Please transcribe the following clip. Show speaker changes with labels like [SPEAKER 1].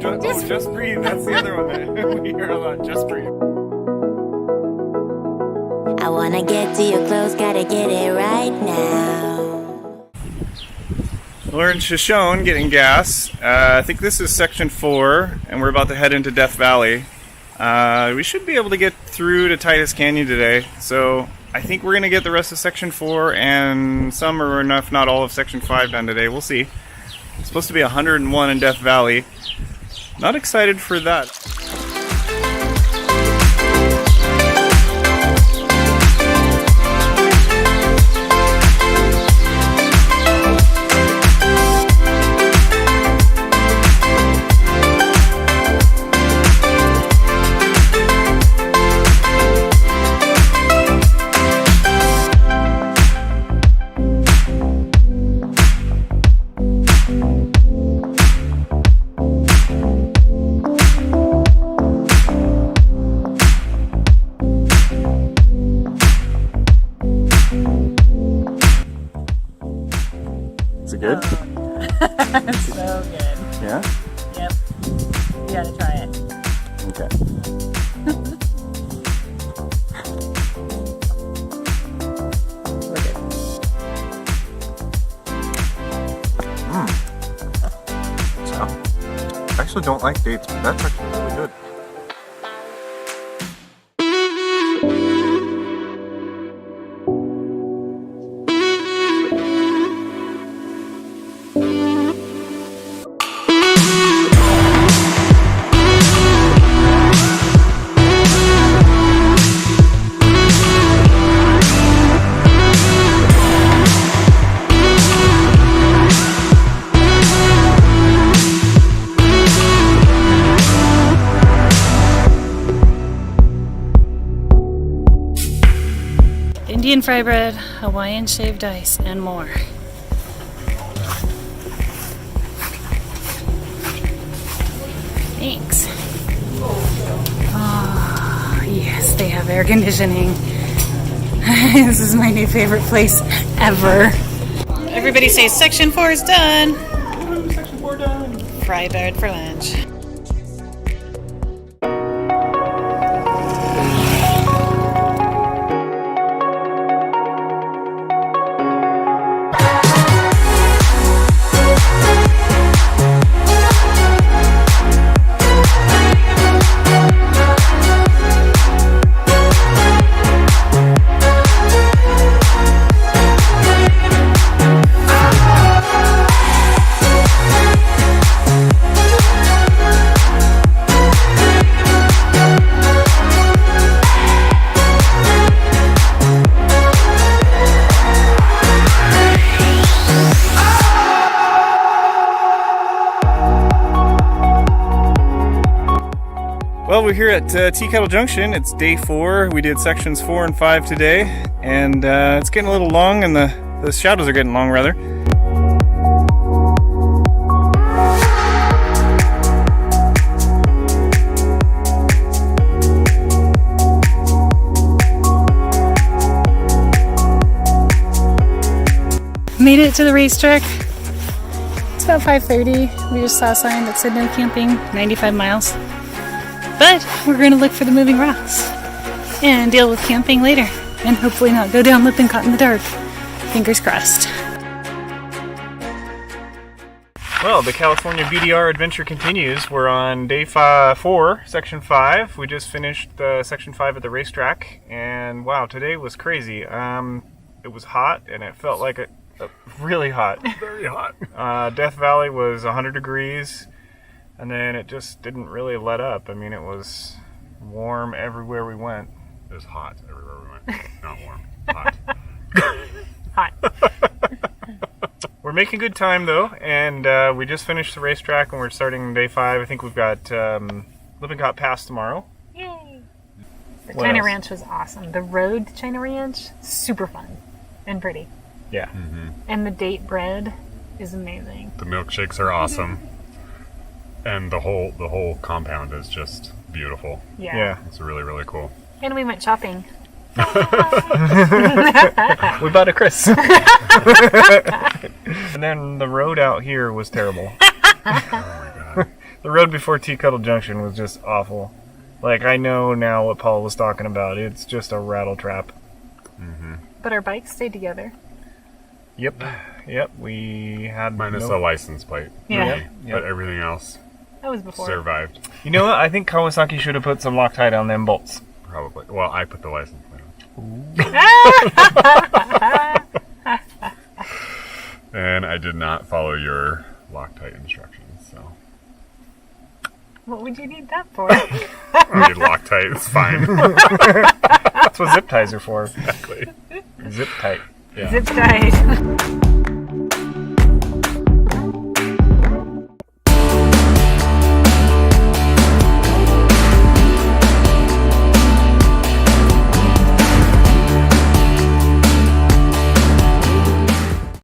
[SPEAKER 1] Just Breathe. That's the other one that we hear a lot. Just Breathe.
[SPEAKER 2] I wanna get to your clothes, gotta get it right now.
[SPEAKER 1] We're in Shoshone getting gas. I think this is section 4, and we're about to head into Death Valley. We should be able to get through to Titus Canyon today, so I think we're going to get the rest of section 4 and some or if not all of section 5 done today. We'll see. It's supposed to be 101 in Death Valley. Not excited for that. Is it good?
[SPEAKER 3] So good.
[SPEAKER 1] Yeah?
[SPEAKER 3] Yep. You gotta try it.
[SPEAKER 1] Okay. So, I actually don't like dates, but that's actually really good.
[SPEAKER 3] Indian fry bread, Hawaiian shaved ice, and more. Thanks. Oh, yes, they have air conditioning. This is my new favorite place ever. Everybody say section 4 is done.
[SPEAKER 1] Section 4 done.
[SPEAKER 3] Fry bread for lunch.
[SPEAKER 1] Well, we're here at Tika Junction. It's day 4. We did sections 4 and 5 today, and it's getting a little long, and the shadows are getting long, rather.
[SPEAKER 3] Made it to the racetrack. It's about 5:30. We just saw a sign that said no camping, 95 miles. But we're going to look for the moving rocks and deal with camping later, and hopefully not go down Lippincott in the dark. Fingers crossed.
[SPEAKER 1] Well, the California BDR adventure continues. We're on day 4, section 5. We just finished section 5 at the racetrack, and wow, today was crazy. It was hot, and it felt like really hot. Very hot. Death Valley was 100 degrees. And then it just didn't really let up. I mean, it was warm everywhere we went.
[SPEAKER 4] It was hot everywhere we went. Not warm. Hot.
[SPEAKER 3] Hot.
[SPEAKER 1] We're making good time, though. And we just finished the racetrack, and we're starting day 5. I think we've got Lippincott Pass tomorrow.
[SPEAKER 3] Yay! The
[SPEAKER 1] What
[SPEAKER 3] China
[SPEAKER 1] else?
[SPEAKER 3] Ranch was awesome. The road to China Ranch, super fun and pretty.
[SPEAKER 1] Yeah.
[SPEAKER 3] And the date bread is amazing.
[SPEAKER 4] The milkshakes are awesome. And the whole compound is just beautiful.
[SPEAKER 3] Yeah.
[SPEAKER 4] It's really, really cool.
[SPEAKER 3] And we went shopping.
[SPEAKER 1] We bought a Kris. And then the road out here was terrible.
[SPEAKER 4] Oh my god.
[SPEAKER 1] The road before Tika Junction was just awful. Like, I know now what Paul was talking about. It's just a rattle trap.
[SPEAKER 3] But our bikes stayed together.
[SPEAKER 1] Yep. We had
[SPEAKER 4] Minus a license plate.
[SPEAKER 3] Yeah.
[SPEAKER 4] Really. But everything else
[SPEAKER 3] That was before.
[SPEAKER 4] survived.
[SPEAKER 1] You know what? I think Kawasaki should have put some Loctite on them bolts.
[SPEAKER 4] Probably. Well, I put the license plate on. And I did not follow your Loctite instructions, so.
[SPEAKER 3] What would you need that for?
[SPEAKER 4] I need Loctite, it's fine.
[SPEAKER 1] That's what zip ties are for.
[SPEAKER 4] Exactly.
[SPEAKER 1] Zip tight.
[SPEAKER 4] Yeah.
[SPEAKER 3] Zip tight.